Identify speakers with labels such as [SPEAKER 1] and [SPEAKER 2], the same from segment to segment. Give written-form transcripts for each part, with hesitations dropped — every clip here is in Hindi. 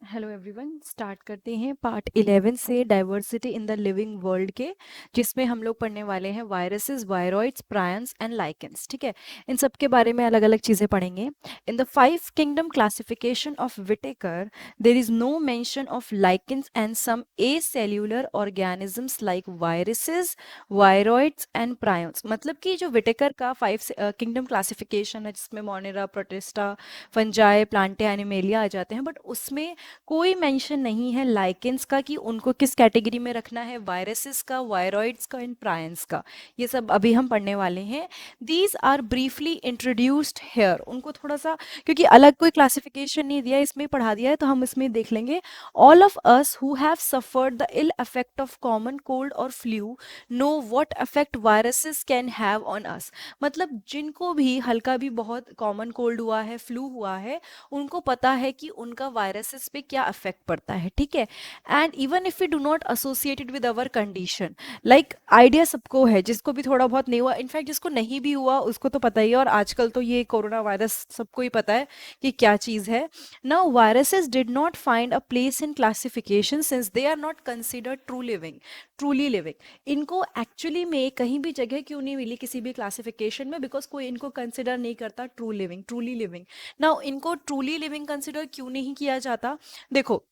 [SPEAKER 1] हेलो एवरीवन, स्टार्ट करते हैं पार्ट 11 से diversity in the living world के, जिसमें हम लोग पढ़ने वाले हैं viruses, viroids, prions and lichens. ठीक है, इन सब के बारे में अलग अलग चीज़ें पढ़ेंगे। In the 5 kingdom classification of Whittaker there is no mention of lichens and some acellular organisms like viruses, viroids and prions. मतलब कि जो विटेकर का 5 किंगडम क्लासिफिकेशन है, जिसमें Monera, Protista, fungi, Plantae, Animalia आ जाते हैं, बट उसमें कोई मेंशन नहीं है लाइकेंस का कि उनको किस कैटेगरी में रखना है, वायरसेस का, वायरॉइड्स का एंड प्रायंस का। ये सब अभी हम पढ़ने वाले हैं। These are briefly introduced here. उनको थोड़ा सा, क्योंकि अलग कोई क्लासिफिकेशन नहीं दिया, इसमें पढ़ा दिया है, तो हम इसमें देख लेंगे। All of us who have suffered the ill effect of common cold और flu know what effect viruses can have on us. मतलब जिनको भी हल्का भी बहुत कॉमन कोल्ड हुआ है, फ्लू हुआ है, उनको पता है कि उनका वायरसेस पे क्या इफेक्ट पड़ता है। ठीक है, and even if you do not associated with our condition, like idea सबको है, जिसको भी थोड़ा बहुत नहीं हुआ, इनफैक्ट जिसको नहीं भी हुआ उसको तो पता ही है, और आजकल तो ये कोरोना वायरस सबको ही पता है कि क्या चीज़ है। Now viruses did not find a place in classification since they are not considered truly living. इनको एक्चुअली में कहीं भी जगह क्यों नहीं मिली किसी भी क्लासिफिकेशन में? बिकॉज कोई इनको कंसिडर नहीं करता ट्रूली लिविंग। नाउ इनको ट्रूली लिविंग कंसिडर क्यों नहीं किया जाता? देखो,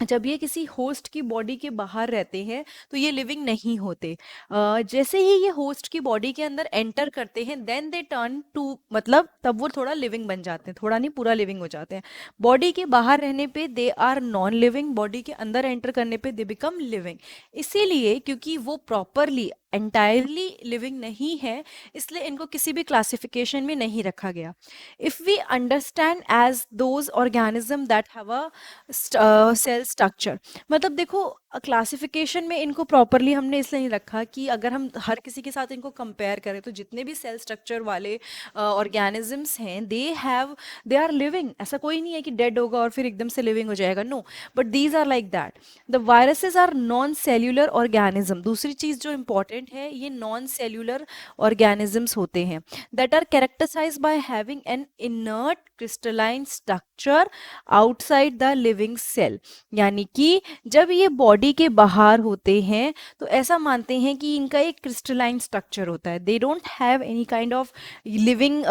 [SPEAKER 1] जब ये किसी होस्ट की बॉडी के बाहर रहते हैं तो ये लिविंग नहीं होते। जैसे ही ये होस्ट की बॉडी के अंदर एंटर करते हैं, देन दे टर्न टू, मतलब तब वो थोड़ा लिविंग बन जाते हैं, थोड़ा नहीं पूरा लिविंग हो जाते हैं। बॉडी के बाहर रहने पे they are non living, body के अंदर एंटर करने पे दे बिकम लिविंग। इसीलिए क्योंकि वो प्रॉपरली एंटायरली लिविंग नहीं है, इसलिए इनको किसी भी क्लासिफिकेशन में नहीं रखा गया। If we understand as those organism that have a cell structure, मतलब देखो, क्लासिफिकेशन में इनको प्रॉपरली हमने इसलिए नहीं रखा कि अगर हम हर किसी के साथ इनको कंपेयर करें तो जितने भी सेल स्ट्रक्चर वाले ऑर्गेनिजम्स हैं, दे आर लिविंग। ऐसा कोई नहीं है कि डेड होगा और फिर एकदम से लिविंग हो जाएगा, no, but these are like that. The viruses are non cellular organism. दूसरी चीज जो इंपॉर्टेंट है, ये नॉन सेल्यूलर ऑर्गेनिजम्स होते हैं that are characterized by having an inert crystalline structure outside the living cell. यानी कि जब ये बॉडी के बाहर होते हैं तो ऐसा मानते हैं कि इनका एक क्रिस्टलाइन स्ट्रक्चर होता है। They don't have any kind of living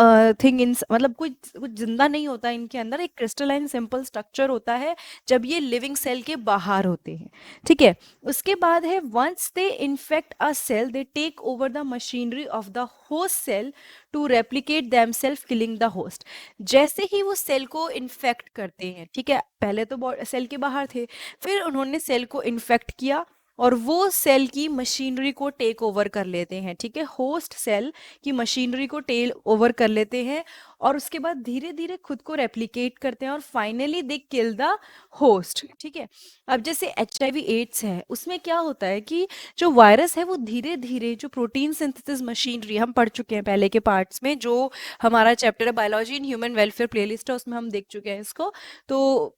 [SPEAKER 1] thing in, मतलब कुछ कुछ जिंदा नहीं होता इनके अंदर, एक क्रिस्टलाइन सिंपल स्ट्रक्चर होता है जब ये लिविंग सेल के बाहर होते हैं। ठीक है, उसके बाद है once they infect a cell they take over the machinery of the host cell to replicate themselves killing the host. जैसे ही वो सेल को इन्फेक्ट करते हैं, ठीक है, पहले तो सेल के बाहर थे, फिर उन्होंने सेल को इन्फेक्ट किया और वो सेल की मशीनरी को टेक ओवर कर लेते हैं। ठीक है, होस्ट सेल की मशीनरी को टेल ओवर कर लेते हैं और उसके बाद धीरे धीरे खुद को रेप्लिकेट करते हैं और finally they kill the host. ठीक है, अब जैसे HIV एड्स है, उसमें क्या होता है कि जो वायरस है वो धीरे धीरे, जो प्रोटीन सिंथेसिस मशीनरी हम पढ़ चुके हैं पहले के पार्ट्स में, जो हमारा चैप्टर है biology in human welfare playlist है, उसमें हम देख चुके हैं इसको। तो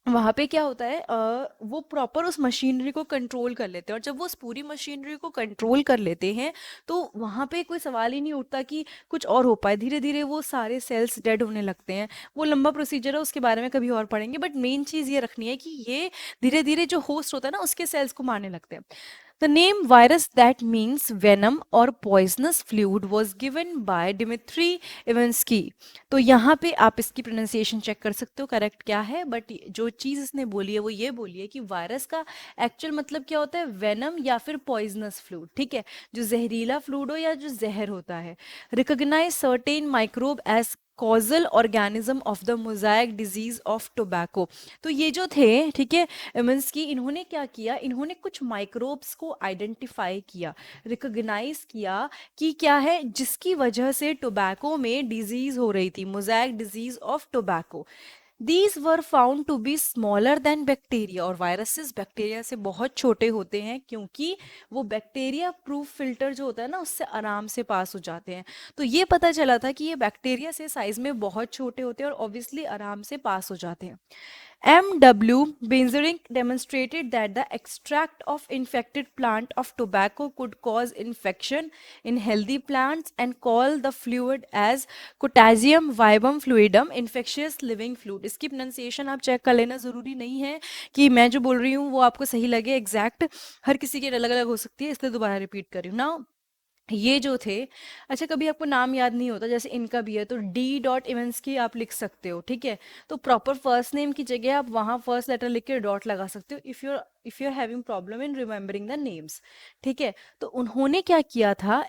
[SPEAKER 1] वहां पे क्या होता है, वो प्रॉपर उस मशीनरी को कंट्रोल कर लेते हैं, और जब वो उस पूरी मशीनरी को कंट्रोल कर लेते हैं तो वहां पे कोई सवाल ही नहीं उठता कि कुछ और हो पाए। धीरे धीरे वो सारे सेल्स डेड होने लगते हैं। वो लंबा प्रोसीजर है, उसके बारे में कभी और पढ़ेंगे, बट मेन चीज ये रखनी है कि ये धीरे धीरे जो होस्ट होता है ना, उसके सेल्स को मारने लगते हैं। The name virus, that means venom or poisonous fluid, was given by Dmitry Ivansky। तो यहाँ पे आप इसकी प्रोनाउंसिएशन चेक कर सकते हो करेक्ट क्या है, बट जो चीज़ इसने बोली है वो ये बोली है कि वायरस का एक्चुअल मतलब क्या होता है, वेनम या फिर पॉइजनस फ्लूइड। ठीक है, जो जहरीला फ्लूइड हो या जो जहर होता है। Recognize certain microbe as causal organism of the mosaic disease of tobacco. तो ये जो थे, ठीक है, एमन्स की, इन्होंने क्या किया, इन्होंने कुछ माइक्रोब्स को आइडेंटिफाई किया, रिकॉग्नाइज किया कि क्या है जिसकी वजह से टोबैको में डिजीज हो रही थी, mosaic disease of tobacco. These were found to be smaller than bacteria. और वायरसेस बैक्टीरिया से बहुत छोटे होते हैं, क्योंकि वो बैक्टीरिया प्रूफ फिल्टर जो होता है ना, उससे आराम से पास हो जाते हैं। तो ये पता चला था कि ये बैक्टीरिया से साइज में बहुत छोटे होते हैं और ऑब्वियसली आराम से पास हो जाते हैं। M.W. Benzerik demonstrated that the extract of infected plant of tobacco could cause infection in healthy plants and call the fluid as Cotasium vibum fluidum infectious living fluid. इसकी pronunciation आप चेक कर लेना, ज़रूरी नहीं है कि मैं जो बोल रही हूँ वो आपको सही लगे एग्जैक्ट, हर किसी की अलग अलग हो सकती है, इसलिए दोबारा रिपीट कर रही हूँ ना। ये जो थे, अच्छा कभी आपको नाम याद नहीं होता, जैसे इनका भी है तो डी डॉट इवेंट्स की आप लिख सकते हो, ठीक है। तो प्रॉपर फर्स्ट नेम की जगह आप वहाँ फर्स्ट लेटर लिख के डॉट लगा सकते हो if you are having problem in remembering the names, ठीक है। तो उन्होंने क्या किया था,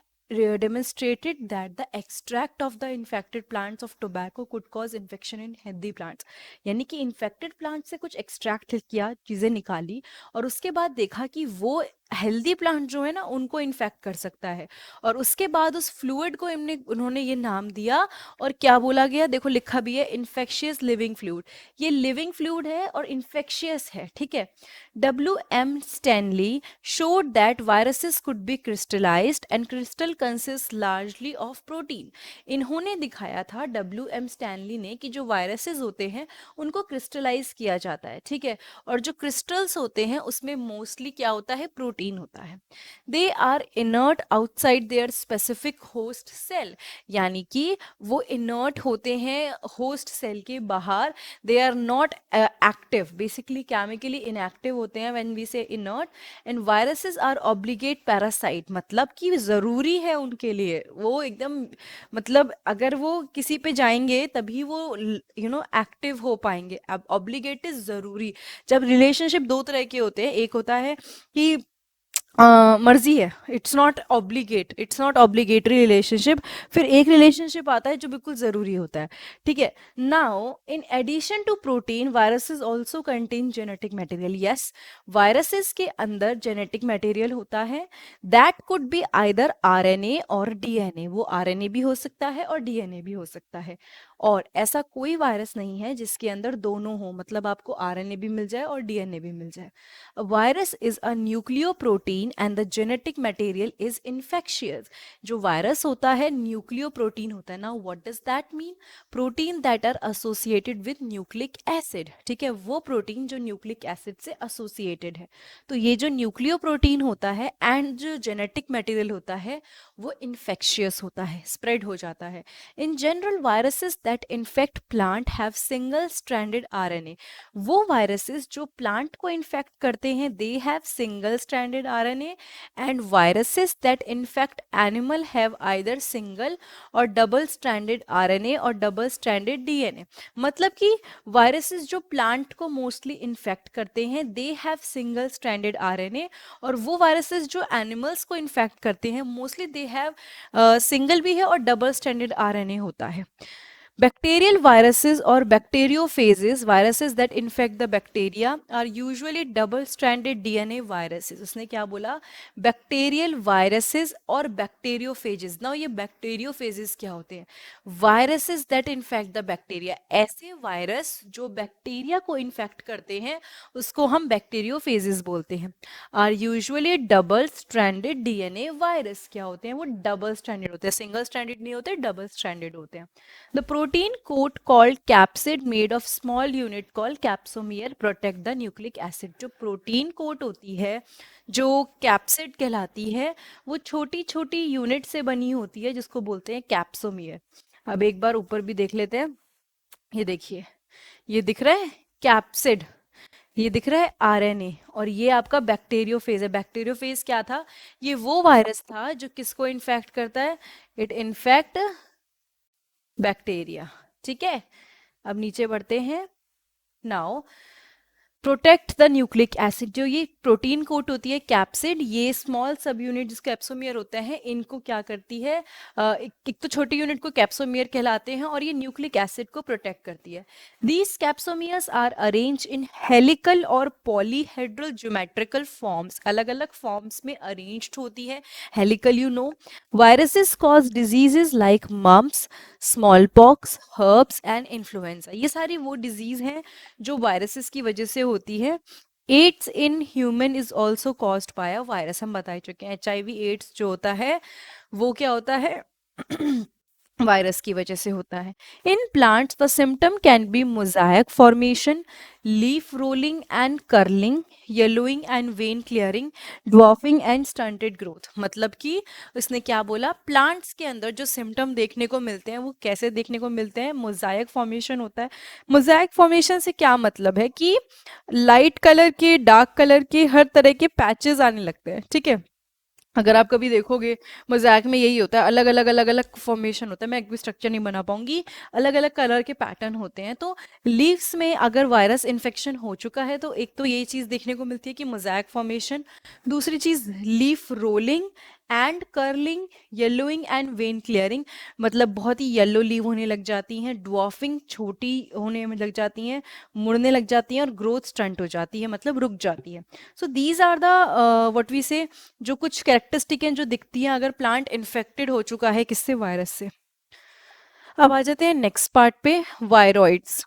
[SPEAKER 1] demonstrated that the extract of the infected plants of tobacco could cause infection in healthy plants। यानी कि infected plant से कुछ extract किया, चीज़ें निकाली और उसके बाद देखा कि वो हेल्दी प्लांट जो है ना उनको इन्फेक्ट कर सकता है, और उसके बाद उस फ्लूइड को उन्होंने ये नाम दिया, और क्या बोला गया, देखो लिखा भी है इन्फेक्शियस लिविंग फ्लूइड। ये लिविंग फ्लूइड है और इन्फेक्शियस है, ठीक है। W.M. Stanley showed that viruses could be crystallized and crystal consists largely of protein। इन्होंने दिखाया था W.M. Stanley ने कि जो वायरसेस होते हैं उनको क्रिस्टलाइज किया जाता है, ठीक है, और जो क्रिस्टल्स होते हैं उसमें मोस्टली क्या होता है, प्रोटीन होता है। They are inert outside their specific host cell, यानी कि वो इनर्ट होते हैं होस्ट सेल के बाहर, they are not active, basically chemically inactive होते हैं when we say inert. And viruses are obligate parasite, मतलब कि ज़रूरी है उनके लिए, वो एकदम मतलब अगर वो किसी पे जाएंगे तभी वो एक्टिव हो पाएंगे। अब ऑब्लिगेट इज ज़रूरी। जब रिलेशनशिप दो तरह के होते हैं, एक होता है कि मर्जी है, इट्स नॉट ऑब्लिगेटरी रिलेशनशिप, फिर एक रिलेशनशिप आता है जो बिल्कुल ज़रूरी होता है, ठीक है। Now in addition to protein viruses also contain genetic material. Yes, viruses के अंदर जेनेटिक मटेरियल होता है, that could be either RNA or DNA, वो आरएनए भी हो सकता है और डीएनए भी हो सकता है, और ऐसा कोई वायरस नहीं है जिसके अंदर दोनों हो, मतलब आपको आरएनए भी मिल जाए और डीएनए भी मिल जाए। A virus is a nucleoprotein and the genetic material is infectious। जो वायरस होता है न्यूक्लियोप्रोटीन होता है ना, what does that mean, protein that are associated with nucleic acid, ठीक है, वो प्रोटीन जो न्यूक्लिक एसिड से एसोसिएटेड है। तो ये जो न्यूक्लियोप्रोटीन होता है एंड जो जेनेटिक मटेरियल होता है वो इन्फेक्शियस होता है, स्प्रेड हो जाता है। In general viruses that infect plant have single stranded RNA. वो वायरसेस जो प्लांट को इन्फेक्ट करते हैं they have single stranded RNA, and viruses that infect animal have either single और डबल स्ट्रैंडेड आरएनए और डबल स्ट्रैंडेड डीएनए। मतलब कि वायरसेस जो प्लांट को मोस्टली इन्फेक्ट करते हैं they have single stranded RNA, और वो वायरसेस जो एनिमल्स को इन्फेक्ट करते हैं मोस्टली दे हैव सिंगल भी है और डबल स्ट्रैंडेड आरएनए होता है। Bacterial viruses or bacteriophages, viruses that infect the bacteria, are usually double-stranded DNA viruses। उसने क्या बोला, बैक्टीरियल वायरसेस और बैक्टीरियोफेजेस। नाउ ये बैक्टीरियोफेजेस क्या होते हैं, viruses that infect the bacteria, ऐसे वायरस जो बैक्टीरिया को इन्फेक्ट करते हैं उसको हम बैक्टीरियोफेजेस बोलते हैं। Are usually double stranded DNA virus, क्या होते हैं वो डबल स्ट्रैंडेड होते हैं, सिंगल स्ट्रैंडेड नहीं होते, डबल स्ट्रैंडेड होते हैं। The protein coat called capsid made of small unit called capsomere protect the nucleic acid। जो प्रोटीन कोट होती है, जो कैप्सिड कहलाती है, वो छोटी छोटी यूनिट से बनी होती है जिसको बोलते हैं कैप्सोमियर। अब एक बार ऊपर भी देख लेते हैं, ये देखिए, ये दिख रहा है कैप्सिड, ये दिख रहा है आरएनए, और ये आपका बैक्टीरियोफेज है। बैक्टीरियोफेज क्या था, ये वो वायरस था जो किसको इन्फेक्ट करता है, इट इन्फेक्ट बैक्टीरिया, ठीक है। अब नीचे बढ़ते हैं। Now protect the nucleic acid, जो ये प्रोटीन कोट होती है कैप्सिड, ये स्मॉल सब यूनिट जिसको कैप्सोमियर होता है इनको क्या करती है, एक तो छोटी यूनिट को कैप्सोमियर कहलाते हैं और ये न्यूक्लिक एसिड को प्रोटेक्ट करती है। These capsomeres are arrange in helical or polyhedral geometrical forms, अलग अलग फॉर्म्स में अरेंज्ड होती है। Helical you know, viruses cause diseases like mumps, small pox, herpes and influenza. ये सारी वो डिजीज हैं जो वायरसेस की वजह से होती है। AIDS in human is also caused by a virus, हम बता चुके हैं। HIV एड्स जो होता है वो क्या होता है वायरस की वजह से होता है। In plants the symptom can be Mosaic formation, leaf rolling and curling, yellowing and vein clearing, dwarfing and stunted growth. मतलब कि उसने क्या बोला, प्लांट्स के अंदर जो सिम्टम देखने को मिलते हैं वो कैसे देखने को मिलते हैं, मोजाइक फॉर्मेशन होता है। मोजाइक फॉर्मेशन से क्या मतलब है कि लाइट कलर के, डार्क कलर के, हर तरह के पैचेस आने लगते हैं, ठीक है। अगर आप कभी देखोगे मोज़ैक में यही होता है, अलग अलग फॉर्मेशन होता है, मैं एक भी स्ट्रक्चर नहीं बना पाऊंगी, अलग अलग कलर के पैटर्न होते हैं। तो लीव्स में अगर वायरस इन्फेक्शन हो चुका है तो एक तो ये चीज़ देखने को मिलती है कि मोज़ैक फॉर्मेशन, दूसरी चीज़ leaf rolling and curling, yellowing and vein clearing, मतलब बहुत ही येलो लीव होने लग जाती हैं, ड्वार्फिंग छोटी होने में लग जाती हैं, मुड़ने लग जाती हैं, और ग्रोथ स्टंट हो जाती है, मतलब रुक जाती है। So these are the what we say, जो कुछ कैरेक्टरिस्टिक हैं जो दिखती हैं अगर प्लांट इन्फेक्टेड हो चुका है किससे, वायरस से। अब आ जाते हैं नेक्स्ट पार्ट पे, viroids.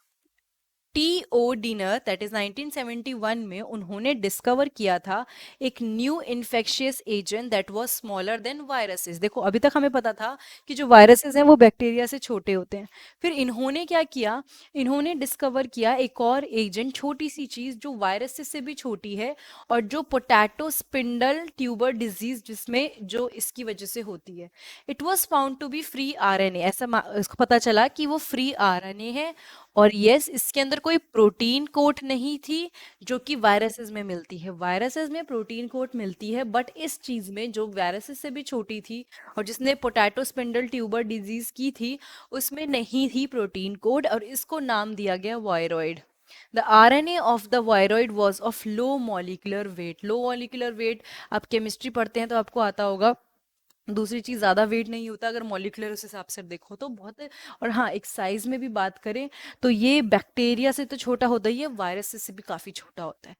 [SPEAKER 1] T O Diener that is 1971 में उन्होंने डिस्कवर किया था एक new infectious agent that was smaller than viruses. देखो अभी तक हमें पता था कि जो वायरसेस हैं वो बैक्टीरिया से छोटे होते हैं, फिर इन्होंने क्या किया, इन्होंने डिस्कवर किया एक और एजेंट, छोटी सी चीज जो वायरसेस से भी छोटी है, और जो पोटैटो स्पिंडल ट्यूबर डिजीज जिसमें जो इसकी वजह से होती है। It was found to be free RNA, ऐसा इसको पता चला कि वो फ्री आरएनए है, और यस इसके अंदर कोई प्रोटीन कोट नहीं थी जो कि वायरसेस में मिलती है। वायरसेस में प्रोटीन कोट मिलती है, बट इस चीज में जो वायरसेस से भी छोटी थी और जिसने पोटैटो स्पिंडल ट्यूबर डिजीज की थी, उसमें नहीं थी प्रोटीन कोड, और इसको नाम दिया गया viroid. The RNA of the viroid was of low molecular weight. Low molecular weight, आप केमिस्ट्री पढ़ते हैं तो आपको आता होगा, दूसरी चीज ज्यादा वेट नहीं होता अगर मॉलिक्यूलर उस हिसाब से देखो तो बहुत है। और हाँ, एक साइज में भी बात करें तो ये बैक्टीरिया से तो छोटा होता ही है, वायरस से भी काफी छोटा होता है।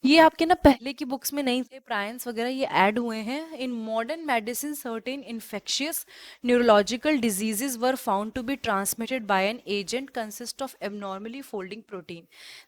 [SPEAKER 1] ये आपके ना पहले की बुक्स में नहीं थे, प्रायंस वगैरह ये ऐड हुए हैं। In modern medicine certain infectious neurological diseases were found to be transmitted by an agent consist of abnormally folding protein.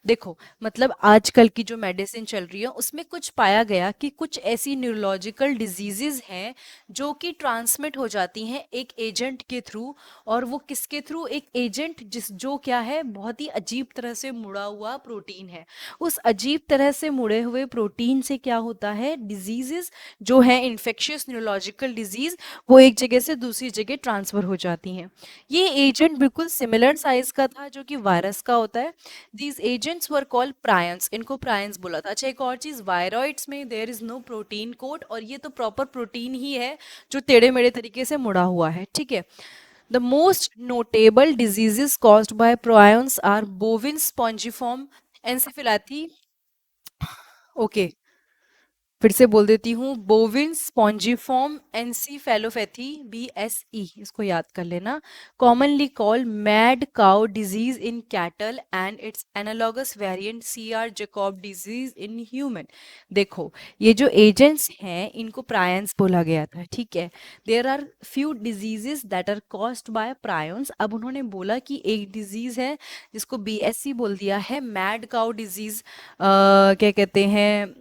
[SPEAKER 1] देखो मतलब आजकल की जो मेडिसिन चल रही है उसमें कुछ पाया गया कि कुछ ऐसी न्यूरोलॉजिकल डिजीजेस हैं जो कि ट्रांसमिट हो जाती हैं एक एजेंट के थ्रू। और वो किसके थ्रू, एक एजेंट जिस जो क्या है, बहुत ही अजीब तरह से मुड़ा हुआ प्रोटीन है। उस अजीब तरह से मुड़े हुए प्रोटीन से क्या होता है, डिजीजेस जो है इन्फेक्शियस न्यूरोलॉजिकल डिजीज, वो एक जगह से दूसरी जगह ट्रांसफर हो जाती हैं। ये एजेंट बिल्कुल सिमिलर साइज का था जो कि वायरस का होता है। These agents were called prions, इनको प्रायंस बोला था। अच्छा एक और चीज, वायरॉइड्स में there is no protein coat, और ये तो प्रॉपर प्रोटीन ही है जो टेढ़े मेढ़े तरीके से मुड़ा हुआ है, ठीक है। The most notable diseases caused by prions are bovine spongiform encephalopathy, okay फिर से बोल देती हूँ, बोविन स्पॉन्जिफॉर्म एनसीफेलोपैथी, BSE, इसको याद कर लेना। Commonly called mad cow disease in cattle and it's analogous variant CR Jakob disease in human. देखो ये जो एजेंट्स हैं इनको प्रायंस बोला गया था, ठीक है। There are few diseases that are caused by prions. अब उन्होंने बोला कि एक डिजीज है जिसको BSE बोल दिया है, मैड काउ डिजीज, क्या कहते हैं,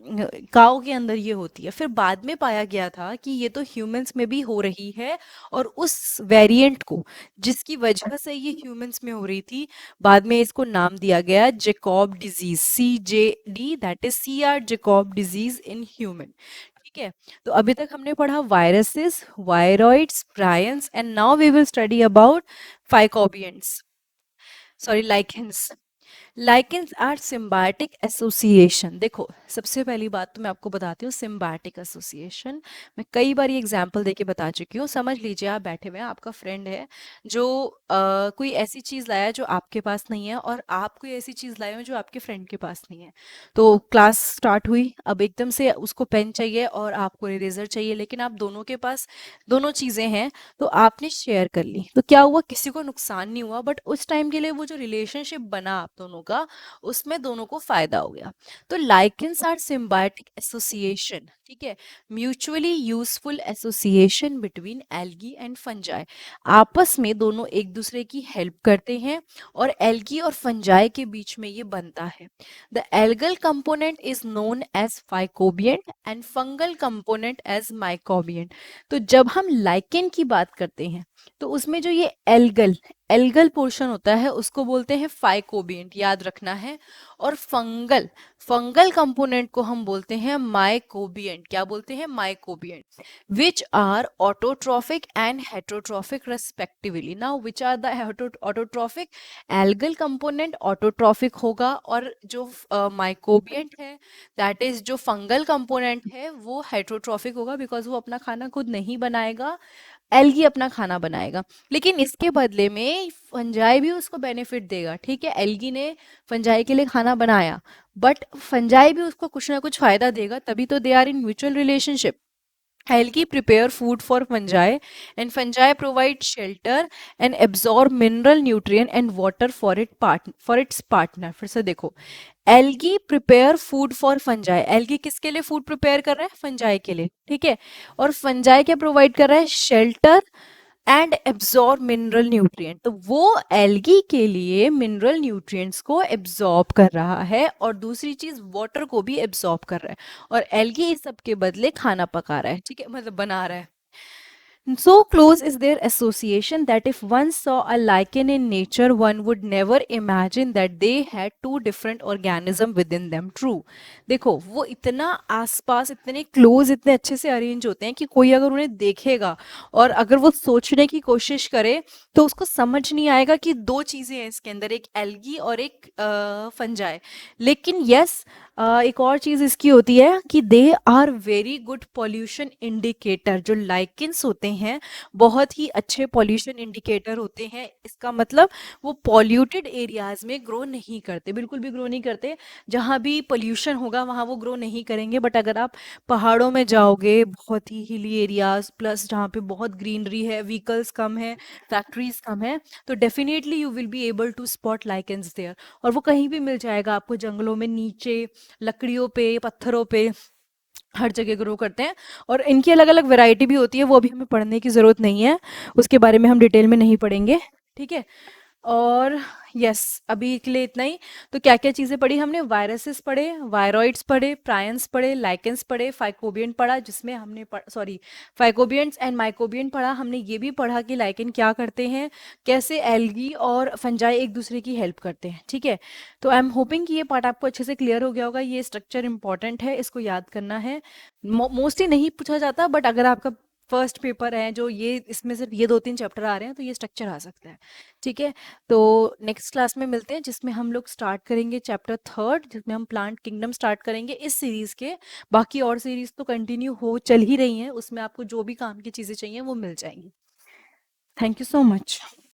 [SPEAKER 1] काऊ के अंदर ये होती है। फिर बाद में पाया गया था कि ये तो ह्यूमंस में भी हो रही है, और उस वेरिएंट को जिसकी वजह से ये ह्यूमंस में हो रही थी, बाद में इसको नाम दिया गया Jakob disease, CJD, that is CR Jakob disease in human, ठीक है। तो अभी तक हमने पढ़ा viruses, viroids, prions, and now we will study about phycobionts, sorry lichens. Lichens are symbiotic association. देखो सबसे पहली बात तो मैं आपको बताती हूँ, सिम्बायोटिक एसोसिएशन मैं कई बार ये एग्जाम्पल देके बता चुकी हूँ। समझ लीजिए आप बैठे हुए हैं, आपका फ्रेंड है जो कोई ऐसी चीज़ लाया जो आपके पास नहीं है, और आप कोई ऐसी चीज़ लाए हो जो आपके फ्रेंड के पास नहीं है। तो क्लास स्टार्ट हुई, अब एकदम से उसको पेन चाहिए और आपको इरेजर चाहिए, लेकिन आप दोनों के पास दोनों चीज़ें हैं, तो आपने शेयर कर ली, तो क्या हुआ, किसी को नुकसान नहीं हुआ, बट उस टाइम के लिए वो जो रिलेशनशिप बना आप दोनों का, उसमें दोनों को फायदा हो गया। तो लाइकेंस आर सिम्बायोटिक एसोसिएशन, ठीक है, mutually useful association between algae and fungi. आपस में दोनों एक दूसरे की हेल्प करते हैं, और एल्गी और फंजाई के बीच में ये बनता है। The algal component is known as phycobiont and fungal component as mycobiont. तो जब हम लाइकेन की बात करते हैं तो उसमें जो ये एल्गल एल्गल पोर्शन होता है उसको बोलते हैं फाइकोबिएंट, याद रखना है। और फंगल फंगल कंपोनेंट को हम बोलते हैं माइकोबिएंट। क्या बोलते हैं? Mycobiont. Which are autotrophic and heterotrophic respectively. Now which are the autotrophic? Algal component autotrophic होगा, और जो माइकोबिएंट है, दैट इज जो फंगल कंपोनेंट है, वो हेटरोट्रॉफिक होगा, बिकॉज वो अपना खाना खुद नहीं बनाएगा, एल्गी अपना खाना बनाएगा। लेकिन इसके बदले में फंजाई भी उसको बेनिफिट देगा। ठीक है, एल्गी ने फंजाई के लिए खाना बनाया, बट फंजाई भी उसको कुछ ना कुछ फायदा देगा, तभी तो they are in mutual relationship. Algae prepare food for fungi, and fungi provide shelter and absorb mineral nutrient and water for its partner. फिर से देखो, algae prepare food for fungi. Algae किसके लिए फूड प्रिपेयर कर रहा है? फंजाई के लिए। ठीक है, और फंजाई क्या प्रोवाइड कर रहा है? Shelter and absorb mineral nutrient. तो वो एल्गी के लिए मिनरल न्यूट्रिएंट्स को एब्जॉर्ब कर रहा है, और दूसरी चीज वाटर को भी एब्जॉर्ब कर रहा है, और एल्गी इस सब के बदले खाना पका रहा है। ठीक है, मतलब बना रहा है। So close is their association that if one saw a lichen in nature, one would never imagine that they had two different organisms within them. True. देखो, वो इतना आसपास, इतने क्लोज, इतने अच्छे से अरेंज होते हैं कि कोई अगर उन्हें देखेगा और अगर वो सोचने की कोशिश करे तो उसको समझ नहीं आएगा कि दो चीजें हैं इसके अंदर, एक एल्गी और एक फंजाई। लेकिन यस, एक और चीज इसकी होती है कि they are very good pollution indicator. जो लाइकेंस होते हैं बहुत ही अच्छे पॉल्यूशन इंडिकेटर होते हैं। इसका मतलब वो पॉल्यूटेड एरियाज में ग्रो नहीं करते, बिल्कुल भी ग्रो नहीं करते। जहाँ भी पोल्यूशन होगा वहाँ वो ग्रो नहीं करेंगे, बट अगर आप पहाड़ों में जाओगे, बहुत ही हिली एरियाज प्लस जहाँ पे बहुत ग्रीनरी है, व्हीकल्स कम है, फैक्ट्रीज कम है, तो definitely you will be able to spot lichens there. और वो कहीं भी मिल जाएगा आपको, जंगलों में, नीचे, लकड़ियों पे, पत्थरों पे, हर जगह ग्रो करते हैं। और इनकी अलग अलग वैरायटी भी होती है, वो अभी हमें पढ़ने की ज़रूरत नहीं है, उसके बारे में हम डिटेल में नहीं पढ़ेंगे। ठीक है, और यस, अभी के लिए इतना ही। तो क्या क्या चीज़ें पढ़ी हमने? वायरसेस पढ़े, वायरॉइड्स पढ़े, प्रायंस पढ़े, लाइकेंस पढ़े, फाइकोबियन पढ़ा, जिसमें हमने सॉरी, फाइकोबियंस एंड माइकोबियन पढ़ा। हमने ये भी पढ़ा कि लाइकेन क्या करते हैं, कैसे एल्गी और फंजाई एक दूसरे की हेल्प करते हैं। ठीक है, तो आई एम होपिंग कि ये पार्ट आपको अच्छे से क्लियर हो गया होगा। ये स्ट्रक्चर इंपॉर्टेंट है, इसको याद करना है। मोस्टली नहीं पूछा जाता, बट अगर आपका फर्स्ट पेपर है जो ये, इसमें सिर्फ ये दो तीन चैप्टर आ रहे हैं, तो ये स्ट्रक्चर आ सकता है। ठीक है, तो नेक्स्ट क्लास में मिलते हैं, जिसमें हम लोग स्टार्ट करेंगे चैप्टर थर्ड, जिसमें हम प्लांट किंगडम स्टार्ट करेंगे इस सीरीज के। बाकी और सीरीज तो कंटिन्यू हो चल ही रही हैं, उसमें आपको जो भी काम की चीज़ें चाहिए वो मिल जाएंगी। Thank you so much.